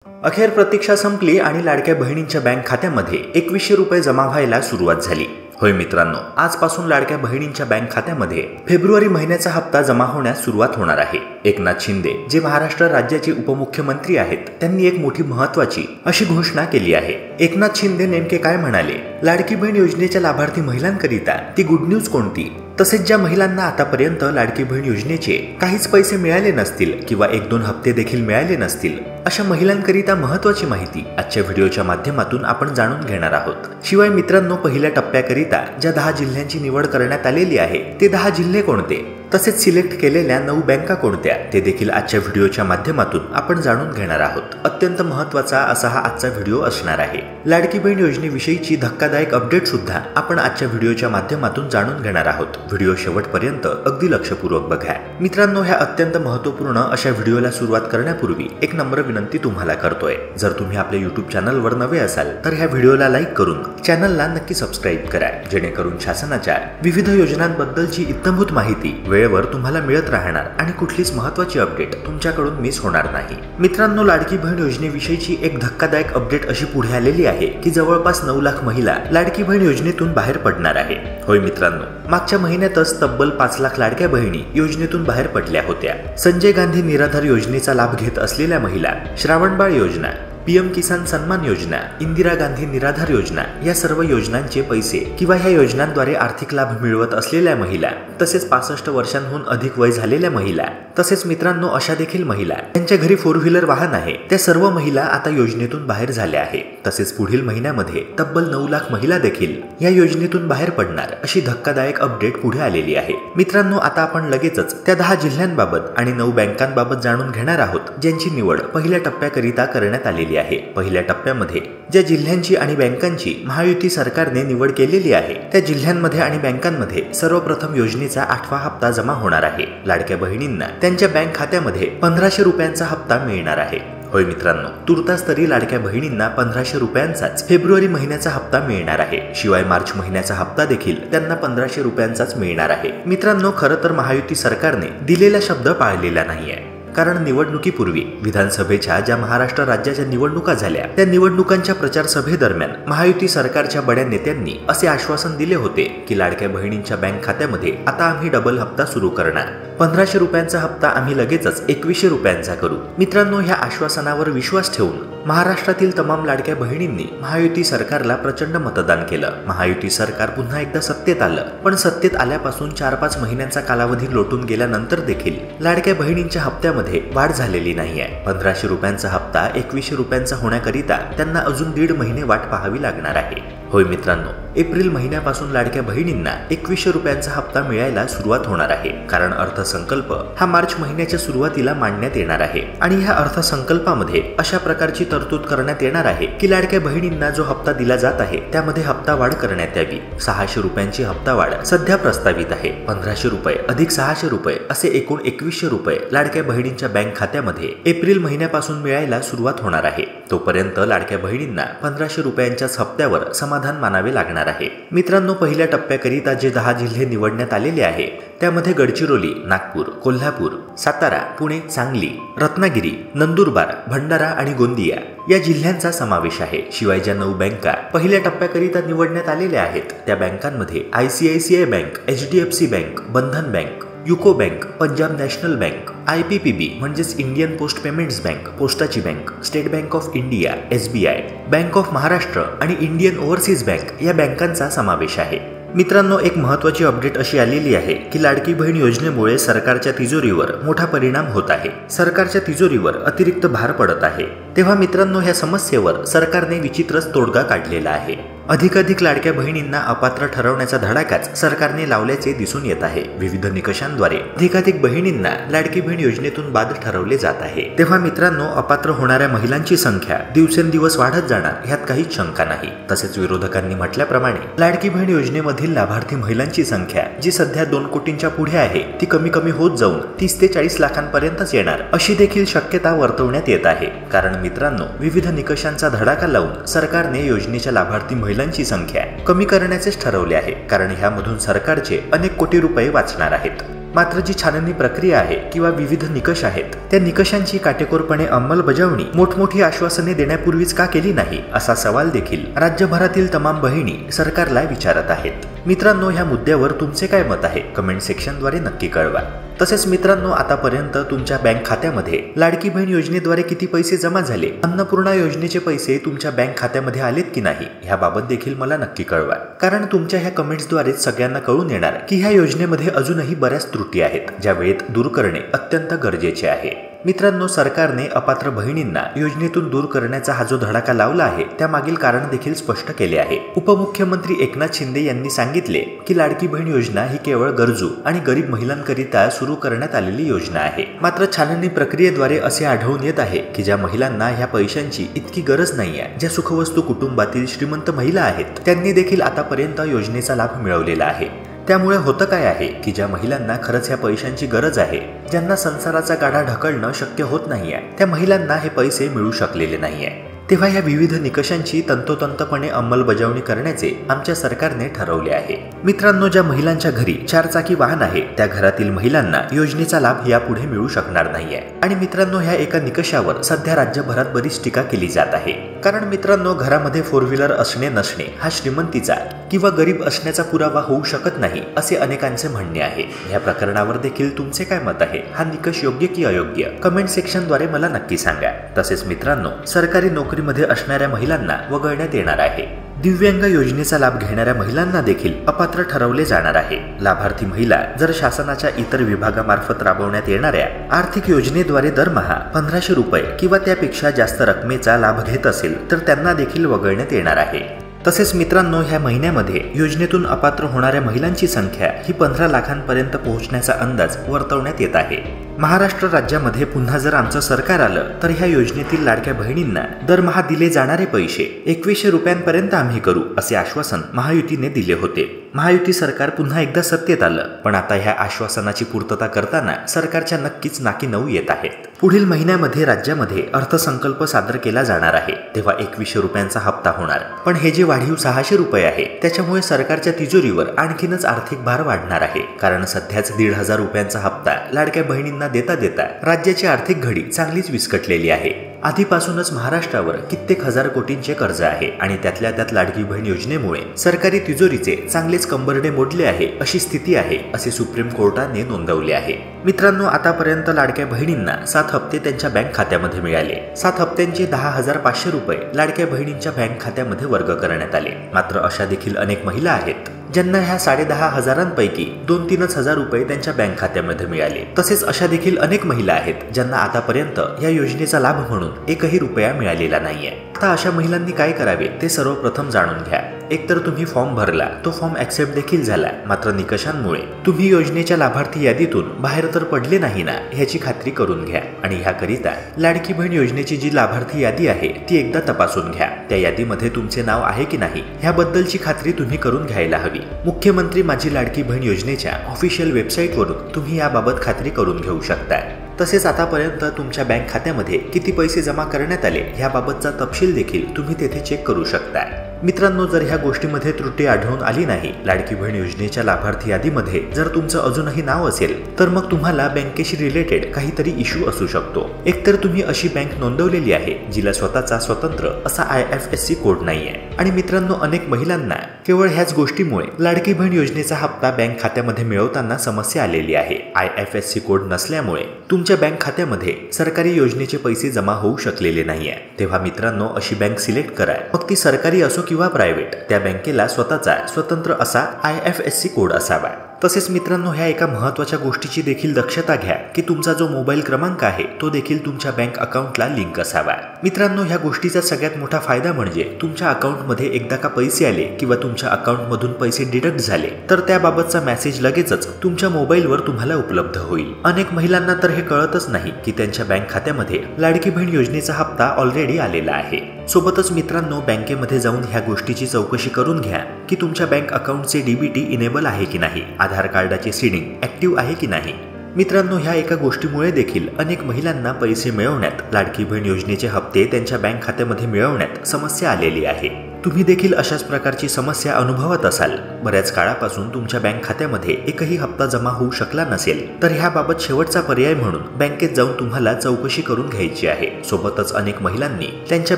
अखेर प्रतीक्षा संपली आणि लाडक्या बहिणींच्या बँक खात्यामध्ये 2100 रुपये जमा व्हायला सुरुवात झाली। होय मित्रांनो, आजपासून लाडक्या बहिणींच्या बँक खात्यामध्ये फेब्रुवारी महिन्याचा हप्ता जमा होण्यास सुरुवात होणार आहे। एकनाथ शिंदे जे महाराष्ट्र राज्याचे उपमुख्यमंत्री आहेत, त्यांनी एक मोठी महत्त्वाची अशी घोषणा केली आहे। एकनाथ शिंदे नेमके काय म्हणाले? लाडकी बहीण योजनेच्या लाभार्थी महिलांकरिता ती गुड न्यूज कोणती? तसेच ज्या महिलांना आतापर्यंत लाडकी बहीण योजनेचे काहीच पैसे मिळाले नसतील किंवा 1-2 हप्ते देखील मिळाले नसतील, अशा महिलांकरिता महत्त्वाची माहिती आजच्या व्हिडिओच्या माध्यमातून आपण जाणून घेणार आहोत। शिवाय मित्रांनो, पहिल्या टप्प्याकरिता ज्या 10 जिल्ह्यांची निवड करण्यात आलेली आहे, ते 10 जिल्हे कोणते, तसेच सिलेक्ट केलेल्या 9 बँका कोणत्या, ते देखील आजच्या व्हिडिओच्या माध्यमातून आपण जाणून घेणार आहोत। अत्यंत महत्त्वाचा असा हा आजचा व्हिडिओ असणार आहे। लाडकी बहीण योजनेविषयीची धक्कादायक अपडेट सुद्धा आपण आजच्या व्हिडिओच्या माध्यमातून जाणून घेणार आहोत। व्हिडिओ शेवटपर्यंत अगदी लक्षपूर्वक बघा। मित्रांनो, ह्या अत्यंत महत्त्वपूर्ण अशा व्हिडिओला सुरुवात करण्यापूर्वी एक नम्र विनंती तुम्हाला करतोय। जर तुम्ही आपल्या YouTube चॅनलवर नवे असाल तर ह्या व्हिडिओला लाईक करून चॅनलला नक्की सबस्क्राईब करा, जेणेकरून शासनाच्या विविध योजनांबद्दलची इत्थंभूत माहिती वेळेवर तुम्हाला मिळत राहणार आणि कुठलीच महत्त्वाची अपडेट तुमच्याकडून मिस होणार नाही। मित्रांनो, लाडकी बहीण योजनेविषयीची एक धक्कादायक अपडेट अशी पुढे आलेली आहे की जवळपास 9 लाख महिला लाडकी बहीण योजनेतून बाहेर पडणार आहे। होय मित्रांनो, मागच्या महिन्यातच तब्बल 5 लाख लाडक्या बहिणी योजनेतून बाहेर पडल्या होत्या। संजय गांधी निराधार योजनेचा लाभ घेत असलेल्या महिला, श्रावणबाळ योजना, पीएम किसान सन्मान योजना, इंदिरा गांधी निराधार योजना या सर्व योजनांचे पैसे किंवा ह्या योजनांद्वारे आर्थिक लाभ मिळवत असलेल्या महिला, तसेच 65 वर्षांहून अधिक वय झालेल्या महिला, तसेच मित्रांनो अशा देखील महिला ज्यांच्या घरी 4 व्हीलर वाहन आहे, त्या सर्व महिला आता योजनेतून बाहेर झाल्या आहे। तसेच पुढील महिन्यामध्ये तब्बल 9 लाख महिला देखील या योजनेतून बाहेर पडणार अशी धक्कादायक अपडेट पुढे आलेली आहे। मित्रांनो, आता आपण लगेचच त्या 10 जिल्ह्यांबाबत आणि 9 बँकांबाबत जाणून घेणार आहोत, ज्यांची निवड पहिल्या टप्प्याकरिता करण्यात आलेली आहे। पहिल्या टप्प्यामध्ये ज्या जिल्ह्यांची आणि बँकांची महायुती सरकारने निवड केलेली आहे, त्या जिल्ह्यांमध्ये आणि बँकांमध्ये सर्वप्रथम योजनेचा 8वा हप्ता जमा होणार आहे। लाडक्या बहिणींना त्यांच्या बँक खात्यामध्ये 1500 रुपयांचा हप्ता मिळणार आहे। होय मित्रांनो, तुर्तास तरी लाडक्या बहिणींना 1500 रुपयांचाच फेब्रुवारी महिन्याचा हप्ता मिळणार आहे। शिवाय मार्च महिन्याचा हप्ता देखील त्यांना 1500 रुपयांचाच मिळणार आहे। मित्रांनो, खरं तर महायुती सरकारने दिलेला शब्द पाळलेला नाहीये, कारण निवडणुकीपूर्वी विधानसभेच्या ज्या महाराष्ट्र राज्याच्या निवडणुका झाल्या, त्या निवडणुकांच्या प्रचार सभेदरम्यान महायुती सरकारच्या बड्या नेत्यांनी असे आश्वासन दिले होते की लाडक्या बहिणींच्या बँक खात्यामध्ये आता आम्ही डबल हप्ता सुरू करणार, 1500 रुपयांचा हप्ता आम्ही लगेचच 2100 रुपयांचा करू। मित्रांनो, ह्या आश्वासनावर विश्वास ठेवून महाराष्ट्रातील तमाम लाडक्या बहिणींनी महायुती सरकारला प्रचंड मतदान केलं। महायुती सरकार पुन्हा एकदा सत्तेत आलं, पण सत्तेत आल्यापासून 4-5 महिन्यांचा कालावधी लोटून गेल्यानंतर देखील लाडक्या बहिणींच्या हप्त्यामध्ये वाढ झालेली नाहीये। 1500 रुपयांचा हप्ता 2100 रुपयांचा होण्याकरिता त्यांना अजून 1.5 महिने वाट पाहावी लागणार आहे। होय मित्रांनो, एप्रिल महिन्यापासून लाडक्या बहिणींना 2100 रुपयांचा हप्ता मिळायला सुरुवात होणार आहे, कारण अर्थसंकल्प हा मार्च महिन्याच्या सुरुवातीला मांडण्यात येणार आहे। आणि ह्या अर्थसंकल्पामध्ये अशा प्रकारची तरतूद करण्यात येणार आहे की लाडक्या बहिणींना जो हप्ता दिला जात आहे त्यामध्ये हप्ता वाढ करण्यात यावी। 600 रुपयांची हप्ता वाढ सध्या प्रस्तावित आहे। 1500 रुपये अधिक 600 रुपये असे एकूण 2100 रुपये लाडक्या बहिणींच्या बँक खात्यामध्ये एप्रिल महिन्यापासून मिळायला सुरुवात होणार आहे। तोपर्यंत लाडक्या बहिणींना 1500 रुपयांच्याच हप्त्यावर समाधान मानावे लागणार आहे। मित्रांनो, पहिल्या टप्प्याकरिता जे 10 जिल्हे निवडण्यात आलेले आहे, त्यामध्ये गडचिरोली, नागपूर, कोल्हापूर, सातारा, पुणे, सांगली, रत्नागिरी, नंदुरबार, भंडारा आणि गोंदिया या जिल्ह्यांचा समावेश आहे। शिवाय ज्या 9 बँका पहिल्या टप्प्याकरिता निवडण्यात आलेल्या आहेत, त्या बँकांमध्ये ICICI bank, HDFC bank, Bandhan bank, UCO bank, Punjab national bank, IPPB म्हणजेच इंडियन पोस्ट पेमेंट्स बँक, पोस्टाची bank, state bank of India, SBI, bank of Maharashtra आणि इंडियन ओव्हरसीज बँक या बँकांचा समावेश आहे। मित्रांनो, एक महत्त्वाची अपडेट अशी आलेली आहे की लाडकी बहीण योजनेमुळे सरकारच्या तिजोरीवर मोठा परिणाम होत आहे। सरकारच्या तिजोरीवर अतिरिक्त भार पडत आहे। तेव्हा मित्रांनो, ह्या समस्येवर सरकारने विचित्रच तोडगा काढलेला आहे। अधिकाधिक लाडक्या बहिणींना अपात्र ठरवण्याचा धडाकाच सरकारने लावल्याचे दिसून येत आहे। विविध निकषांद्वारे अधिकाधिक बहिणींना लाडकी बहीण योजनेतून बाद ठरवले जात आहे। तेव्हा मित्रांनो, अपात्र होणाऱ्या महिलांची संख्या दिवसेंदिवस वाढत जाणार ह्यात काहीच शंका नाही। तसेच विरोधकांनी म्हटल्याप्रमाणे लाडकी बहीण योजनेमधील लाभार्थी महिलांची संख्या जी सध्या 2 कोटींच्या पुढे आहे, ती कमी कमी होत जाऊन 30 ते 40 लाखांपर्यंतच येणार अशी देखील शक्यता वर्तवण्यात येत आहे। कारण मित्रांनो, विविध निकषांचा धडाका लावून सरकारने योजनेच्या लाभार्थी महिलांची संख्या कमी करण्याचेच ठरवले आहे, कारण ह्यामधून सरकारचे अनेक कोटी रुपये वाचणार आहेत। मात्र जी छाननी प्रक्रिया आहे किंवा विविध निकष आहेत त्या निकषांची काटेकोरपणे अंमलबजावणी मोठमोठी आश्वासने देण्यापूर्वीच का केली नाही असा सवाल देखील राज्यभरातील तमाम बहिणी सरकारला विचारत आहेत। मित्रांनो, ह्या मुद्द्यावर तुमचे काय मत आहे कमेंट सेक्शनद्वारे नक्की कळवा। तसेच मित्रांनो, आतापर्यंत तुमच्या बँक खात्यामध्ये लाडकी बहीण योजनेद्वारे किती पैसे जमा झाले, अन्नपूर्णा योजनेचे पैसे तुमच्या बँक खात्यामध्ये आलेत की नाही ह्याबाबत देखील मला नक्की कळवा, कारण तुमच्या ह्या कमेंट्सद्वारे सगळ्यांना कळून येणार की ह्या योजनेमध्ये अजूनही बऱ्याच त्रुटी आहेत ज्या वेळेत दूर करणे अत्यंत गरजेचे आहे। मित्रांनो, सरकारने अपात्र बहिणींना योजनेतून दूर करण्याचा हा जो धडाका लावला आहे त्यामागील कारण देखील स्पष्ट केले आहे। उपमुख्यमंत्री एकनाथ शिंदे यांनी सांगितले की लाडकी बहीण योजना ही केवळ गरजू आणि गरीब महिलांकरिता सुरू करण्यात आलेली योजना आहे। मात्र छाननी प्रक्रियेद्वारे असे आढळून येत आहे की ज्या महिलांना ह्या पैशांची इतकी गरज नाहीये, ज्या सुखवस्तू कुटुंबातील श्रीमंत महिला आहेत त्यांनी देखील आतापर्यंत योजनेचा लाभ मिळवलेला आहे। त्यामुळे होतं काय आहे की ज्या महिलांना खरंच ह्या पैशांची गरज आहे, ज्यांना संसाराचा गाडा ढकलणं शक्य होत नाहीये, त्या महिलांना हे पैसे मिळू शकलेले नाहीये। तेव्हा या विविध निकषांची तंतोतंतपणे अंमलबजावणी करण्याचे आमच्या सरकारने ठरवले आहे। मित्रांनो, ज्या महिलांच्या घरी 4 चाकी वाहन आहे त्या घरातील महिलांना योजनेचा लाभ यापुढे मिळू शकणार नाहीये। आणि मित्रांनो, ह्या एका निकषावर सध्या राज्यभरात बरीच टीका केली जात आहे, कारण मित्रांनो, घरामध्ये 4 व्हीलर असणे नसणे हा श्रीमंतीचा किंवा गरीब असण्याचा पुरावा होऊ शकत नाही असे अनेकांचे म्हणणे आहे। या प्रकरणावर देखील तुमचे काय मत आहे, हा निकष योग्य की अयोग्य कमेंट सेक्शनद्वारे मला नक्की सांगा। तसेच मित्रांनो, सरकारी नोकरीमध्ये असणाऱ्या महिलांना वगळण्यात येणार आहे। दिव्यांग योजनेचा लाभ घेणाऱ्या महिलांना देखील अपात्र ठरवले जाणार आहे। लाभार्थी महिला जर शासनाच्या इतर विभागामार्फत राबवण्यात येणाऱ्या आर्थिक योजनेद्वारे दरमहा 1500 रुपये किंवा त्यापेक्षा जास्त रकमेचा लाभ घेत असेल तर त्यांना देखील वगळण्यात येणार आहे। तसेच मित्रांनो, ह्या महिन्यामध्ये योजनेतून अपात्र होणाऱ्या महिलांची संख्या ही 15 लाखांपर्यंत पोहोचण्याचा अंदाज वर्तवण्यात येत आहे। महाराष्ट्र राज्यामध्ये पुन्हा जर आमचं सरकार आलं तर ह्या योजनेतील लाडक्या बहिणींना दरमहा दिले जाणारे पैसे 2100 रुपयांपर्यंत आम्ही करू असे आश्वासन महायुतीने दिले होते। महायुती सरकार पुन्हा एकदा सत्तेत आलं, पण आता ह्या आश्वासनाची पूर्तता करताना सरकारच्या नक्कीच नाकी नऊ येत आहेत। पुढील महिन्यामध्ये राज्यामध्ये अर्थसंकल्प सादर केला जाणार आहे, तेव्हा 2100 रुपयांचा हप्ता होणार, पण हे जे वाढीव 600 रुपये आहे त्याच्यामुळे सरकारच्या तिजोरीवर आणखीनच आर्थिक भार वाढणार आहे, कारण सध्याच 1500 रुपयांचा हप्ता लाडक्या बहिणींना देता देता राज्याची आर्थिक घडी चांगलीच विस्कटलेली आहे। आधीपासूनच महाराष्ट्रावर कित्येक हजार कोटींचे कर्ज आहे आणि त्यातल्या त्यात लाडकी बहीण योजनेमुळे सरकारी तिजोरीचे चांगलेच कंबरडे मोडले आहे अशी स्थिती आहे असे सुप्रीम कोर्टाने नोंदवले आहे। मित्रांनो, आतापर्यंत लाडक्या बहिणींना 7 हप्ते त्यांच्या बँक खात्यामध्ये मिळाले। 7 हप्त्यांचे 10,500 रुपये लाडक्या बहिणींच्या बँक खात्यामध्ये वर्ग करण्यात आले। मात्र अशा देखील अनेक महिला आहेत ज्यांना ह्या 10,500 2-3 हजार रुपये त्यांच्या बँक खात्यामध्ये मिळाले। तसेच अशा देखील अनेक महिला आहेत ज्यांना आतापर्यंत या योजनेचा लाभ म्हणून 1ही रुपया मिळालेला नाहीये। आता अशा महिलांनी काय करावे ते सर्वप्रथम जाणून घ्या। एकतर तुम्ही फॉर्म भरला, तो फॉर्म ऍक्सेप्ट देखील झाला, मात्र निकषांमुळे तुम्ही योजनेच्या लाभार्थी यादीतून बाहेर तर पडले नाही ना ह्याची खात्री करून घ्या। आणि ह्याकरिता लाडकी बहीण योजनेची जी लाभार्थी यादी आहे ती एकदा तपासून घ्या। त्या यादीमध्ये तुमचे नाव आहे की नाही ह्याबद्दलची खात्री तुम्ही करून घ्यायला हवी। मुख्यमंत्री माझी लाडकी बहीण योजनेच्या ऑफिशियल वेबसाईटवरून तुम्ही याबाबत खात्री करून घेऊ शकता। तसेच आतापर्यंत तुमच्या बँक खात्यामध्ये किती पैसे जमा करण्यात आले ह्याबाबतचा तपशील देखील तुम्ही तेथे चेक करू शकता। मित्रांनो, जर ह्या गोष्टीमध्ये त्रुटी आढळून आली नाही, लाडकी बहीण योजनेच्या लाभार्थी यादीमध्ये जर तुमचं अजूनही नाव असेल तर मग तुम्हाला बँकेशी रिलेटेड काहीतरी इश्यू असू शकतो। एकतर तुम्ही अशी बँक नोंदवलेली आहे जिला स्वतःचा स्वतंत्र असा IFSC कोड नाहीये। आणि मित्रांनो, अनेक महिलांना केवळ ह्याच गोष्टीमुळे लाडकी बहीण योजनेचा हप्ता बँक खात्यामध्ये मिळवताना समस्या आलेली आहे। IFSC कोड नसल्यामुळे तुमच्या बँक खात्यामध्ये सरकारी योजनेचे पैसे जमा होऊ शकलेले नाहीये। तेव्हा मित्रांनो, अशी बँक सिलेक्ट करा, मग ती सरकारी असो किंवा प्रायव्हेट, त्या बँकेला स्वतःचा स्वतंत्र असा IFSC कोड असावा। तसेच मित्रांनो, ह्या एका महत्त्वाच्या गोष्टीची देखील दक्षता घ्या की तुमचा जो मोबाईल क्रमांक आहे तो देखील तुमच्या बँक अकाउंटला लिंक असावा। मित्रांनो, ह्या गोष्टीचा सगळ्यात मोठा फायदा म्हणजे तुमच्या अकाउंटमध्ये एकदा का पैसे आले किंवा तुमच्या अकाउंटमधून पैसे डिडक्ट झाले तर त्याबाबतचा मेसेज लगेचच तुमच्या मोबाईलवर तुम्हाला उपलब्ध होईल। अनेक महिलांना तर हे कळतच नाही की त्यांच्या बँक खात्यामध्ये लाडकी बहीण योजनेचा हप्ता ऑलरेडी आलेला आहे। सोबतच मित्रांनो, बँकेमध्ये जाऊन ह्या गोष्टीची चौकशी करून घ्या की तुमच्या बँक अकाउंटचे DBT इनेबल आहे की नाही, आधार कार्डाचे सीडिंग ऍक्टिव्ह आहे की नाही। मित्रांनो, ह्या एका गोष्टीमुळे देखील अनेक महिलांना पैसे मिळवण्यात, लाडकी बहीण योजनेचे हप्ते त्यांच्या बँक खात्यामध्ये मिळवण्यात समस्या आलेली आहे। तुम्ही देखील अशाच प्रकारची समस्या अनुभवत असाल, बऱ्याच काळापासून तुमच्या बँक खात्यामध्ये एकही हप्ता जमा होऊ शकला नसेल, तर ह्याबाबत शेवटचा पर्याय म्हणून बँकेत जाऊन तुम्हाला चौकशी करून घ्यायची आहे। सोबतच अनेक महिलांनी त्यांच्या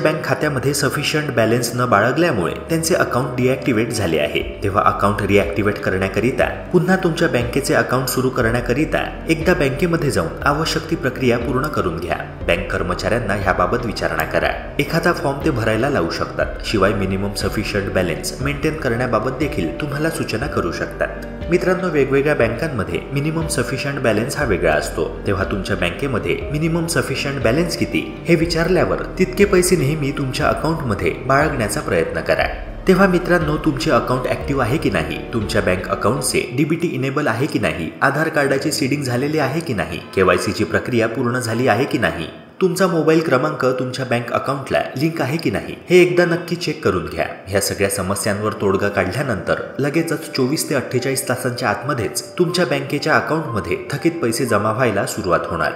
बँक खात्यामध्ये सफिशियंट बॅलन्स न बाळगल्यामुळे त्यांचे अकाउंट डिॲक्टिव्हेट झाले आहे। तेव्हा अकाउंट रिॲक्टिव्हेट करण्याकरिता, पुन्हा तुमच्या बँकेचे अकाउंट सुरू करण्याकरिता एकदा बँकेमध्ये जाऊन आवश्यक ती प्रक्रिया पूर्ण करून घ्या। बँक कर्मचाऱ्यांना ह्याबाबत विचारणा करा, एखादा फॉर्म ते भरायला लावू शकतात। शिवाय मिनिमम सफिशियंट बॅलन्स मेंटेन करण्याबाबत देखील तुम्हाला सूचना करू शकतात। मित्रांनो, वेगवेगळ्या बँकांमध्ये मिनिमम सफिशियंट बॅलन्स हा वेगळा असतो। तेव्हा तुमच्या बँकेमध्ये मिनिमम सफिशियंट बॅलन्स किती हे विचारल्यावर तितके पैसे नेहमी तुमच्या अकाउंटमध्ये बाळगण्याचा प्रयत्न करा। तेव्हा मित्रांनो, तुमचे अकाउंट ऍक्टिव्ह आहे की नाही, तुमच्या बँक अकाउंटचे डीबीटी इनेबल आहे की नाही, आधार कार्डाचे सीडिंग झालेले आहे की नाही, केवायसीची प्रक्रिया पूर्ण झाली आहे की नाही, तुमचा मोबाईल क्रमांक तुमच्या बँक अकाउंटला लिंक आहे की नाही हे एकदा नक्की चेक करून घ्या। ह्या सगळ्या समस्यांवर तोडगा काढल्यानंतर लगेचच 24 ते 48 तासांच्या आतमध्येच तुमच्या बँकेच्या अकाउंटमध्ये थकीत पैसे जमा व्हायला सुरुवात होणार।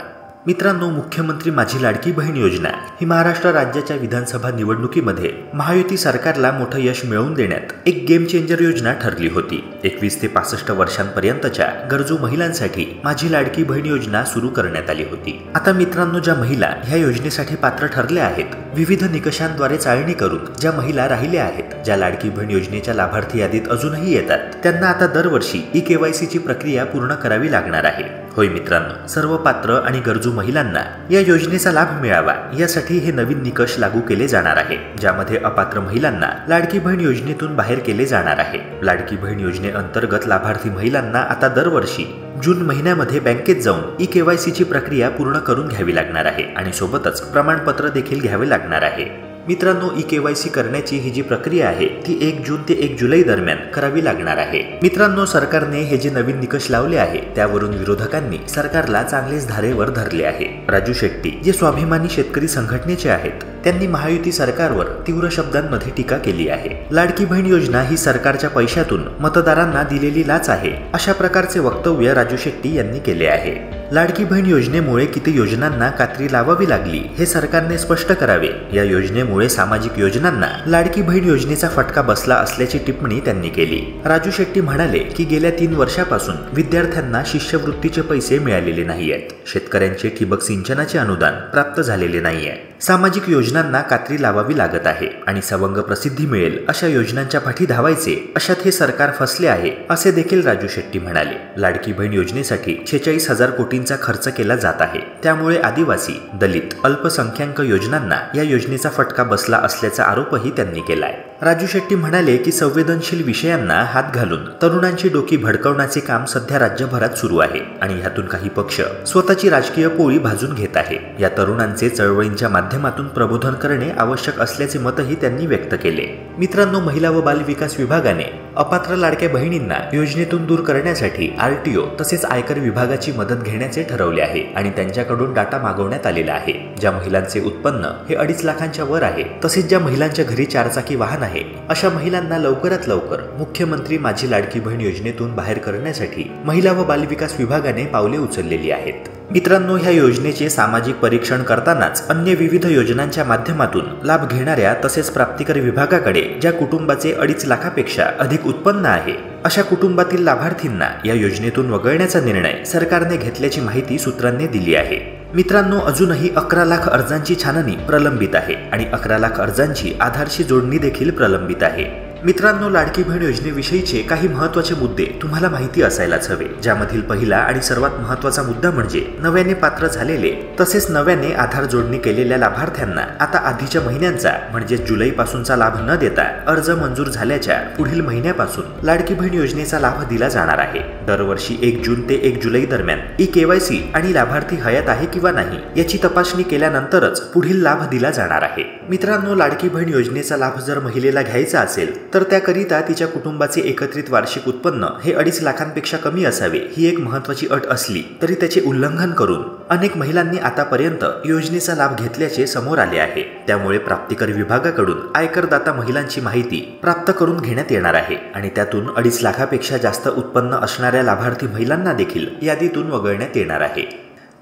मित्रांनो, मुख्यमंत्री माझी लाडकी बहीण योजना ही महाराष्ट्र राज्याच्या विधानसभा निवडणुकीमध्ये महायुती सरकारला मोठं यश मिळवून देण्यात एक गेम चेंजर योजना ठरली होती। 21 ते 65 वर्षांपर्यंतच्या गरजू महिलांसाठी माझी लाडकी बहीण योजना सुरू करण्यात आली होती। आता मित्रांनो, ज्या महिला ह्या योजनेसाठी पात्र ठरल्या आहेत, विविध निकषांद्वारे चाळणी करून ज्या महिला राहिल्या आहेत, ज्या लाडकी बहीण योजनेच्या लाभार्थी यादीत अजूनही येतात, त्यांना आता दरवर्षी केवायसीची प्रक्रिया पूर्ण करावी लागणार आहे। होय मित्रांनो, सर्व पात्र आणि गरजू महिलांना या योजनेचा लाभ मिळावा यासाठी हे नवीन निकष लागू केले जाणार आहे, ज्यामध्ये अपात्र महिलांना लाडकी बहीण योजनेतून बाहेर केले जाणार आहे। लाडकी बहीण योजनेअंतर्गत लाभार्थी महिलांना आता दरवर्षी जून महिन्यामध्ये बँकेत जाऊन केवायसीची प्रक्रिया पूर्ण करून घ्यावी लागणार आहे आणि सोबतच प्रमाणपत्र देखील घ्यावे लागणार आहे। मित्रांनो, केवायसी करण्याची ही जी प्रक्रिया आहे ती 1 जून ते 1 जुलै दरम्यान करावी लागणार आहे। मित्रांनो, सरकारने हे जे नवीन निकष लावले आहे त्यावरून विरोधकांनी सरकारला चांगलेच धारेवर धरले आहे। राजू शेट्टी, जे स्वाभिमानी शेतकरी संघटनेचे आहेत, त्यांनी महायुती सरकारवर तीव्र शब्दांमध्ये टीका केली आहे। लाडकी बहीण योजना ही सरकारच्या पैशातून मतदारांना दिलेली लाच आहे, अशा प्रकारचे वक्तव्य राजू शेट्टी यांनी केले आहे। लाडकी बहीण योजनेमुळे किती योजनांना कात्री लावावी लागली हे सरकारने स्पष्ट करावे। या योजनेमुळे सामाजिक योजनांना लाडकी बहीण योजनेचा फटका बसला असल्याची टिप्पणी त्यांनी केली। राजू शेट्टी म्हणाले की गेल्या 3 वर्षापासून विद्यार्थ्यांना शिष्यवृत्तीचे पैसे मिळालेले नाहीयेत, शेतकऱ्यांचे ठिबक सिंचनाचे अनुदान प्राप्त झालेले नाहीये, सामाजिक योजनांना कात्री लावावी लागत आहे आणि सवंग प्रसिद्धी मिळेल अशा योजनांच्या पाठी धावायचे, अशात हे सरकार फसले आहे, असे देखील राजू शेट्टी म्हणाले। लाडकी बहीण योजनेसाठी 46,000 कोटींचा खर्च केला जात आहे, त्यामुळे आदिवासी, दलित, अल्पसंख्याक योजनांना या योजनेचा फटका बसला असल्याचा आरोपही त्यांनी केलाय। राजू शेट्टी म्हणाले की संवेदनशील विषयांना हात घालून तरुणांची डोकी भडकवण्याचे काम सध्या राज्यभरात सुरू आहे आणि ह्यातून काही पक्ष स्वतःची राजकीय पोळी भाजून घेत आहे। या तरुणांचे चळवळींच्या माध्यमातून प्रबोधन करणे आवश्यक असल्याचे मतही त्यांनी व्यक्त केले। मित्रांनो, महिला व बाल विकास विभागाने अपात्र लाडक्या बहिणींना योजनेतून दूर करण्यासाठी आरटीओ तसेच आयकर विभागाची मदत घेण्याचे ठरवले आहे आणि त्यांच्याकडून डाटा मागवण्यात आलेला आहे। ज्या महिलांचे उत्पन्न हे 2.5 लाखांच्या वर आहे, तसेच ज्या महिलांच्या घरी 4 चाकी वाहन आहे, अशा महिलांना लवकरात लवकर मुख्यमंत्री माझी लाडकी बहीण योजनेतून बाहेर करण्यासाठी महिला व बाल विकास विभागाने पावले उचललेली आहेत। मित्रांनो, ह्या योजनेचे सामाजिक परीक्षण करतानाच अन्य विविध योजनांच्या माध्यमातून लाभ घेणाऱ्या तसेच प्राप्तिकर विभागाकडे ज्या कुटुंबाचे 2.5 लाखापेक्षा अधिक उत्पन्न आहे, अशा कुटुंबातील लाभार्थींना या योजनेतून वगळण्याचा निर्णय सरकारने घेतल्याची माहिती सूत्रांनी दिली आहे। मित्रांनो, अजूनही 11 लाख अर्जांची छाननी प्रलंबित आहे आणि 11 लाख अर्जांची आधारशी जोडणी देखील प्रलंबित आहे। मित्रांनो, लाडकी बहीण योजनेविषयीचे काही महत्त्वाचे मुद्दे तुम्हाला माहिती असायलाच हवे, ज्यामधील पहिला आणि सर्वात महत्त्वाचा मुद्दा म्हणजे नव्याने पात्र झालेले तसेच नव्याने आधार जोडणी केलेल्या लाभार्थ्यांना आता आधीच्या महिन्यांचा म्हणजे जुलैपासूनचा लाभ न देता अर्ज मंजूर झाल्याच्या पुढील महिन्यापासून लाडकी बहीण योजनेचा लाभ दिला जाणार आहे। दरवर्षी 1 जून ते 1 जुलै दरम्यान केवायसी आणि लाभार्थी हयात आहे किंवा नाही याची तपासणी केल्यानंतरच पुढील लाभ दिला जाणार आहे। मित्रांनो, लाडकी बहीण योजनेचा लाभ जर महिलेला घ्यायचा असेल तर त्याकरिता तिच्या कुटुंबाचे एकत्रित वार्षिक उत्पन्न हे 2.5 लाखांपेक्षा कमी असावे ही एक महत्त्वाची अट असली तरी त्याचे उल्लंघन करून अनेक महिलांनी आतापर्यंत योजनेचा लाभ घेतल्याचे समोर आले आहे। त्यामुळे प्राप्तिकर विभागाकडून आयकरदाता महिलांची माहिती प्राप्त करून घेण्यात येणार आहे आणि त्यातून 2.5 लाखापेक्षा जास्त उत्पन्न असणाऱ्या लाभार्थी महिलांना देखील यादीतून वगळण्यात येणार आहे।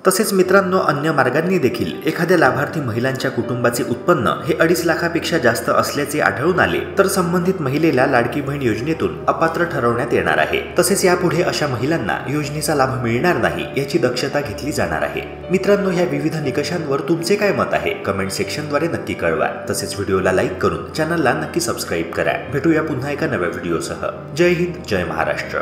तसेच मित्रांनो, अन्य मार्गांनी देखील एखाद्या लाभार्थी महिलांच्या कुटुंबाचे उत्पन्न हे 2.5 लाखापेक्षा जास्त असल्याचे आढळून आले तर संबंधित महिलेला लाडकी बहीण योजनेतून अपात्र ठरवण्यात येणार आहे. तसेच यापुढे अशा महिलांना योजनेचा लाभ मिळणार नाही याची दक्षता घेतली जाणार आहे. मित्रांनो, या विविध निकषांवर तुमचे काय मत आहे कमेंट सेक्शनद्वारे नक्की कळवा. तसेच व्हिडिओला लाईक करून चॅनलला नक्की सबस्क्राईब करा. भेटूया पुन्हा एका नव्या व्हिडिओसह. जय हिंद, जय महाराष्ट्र.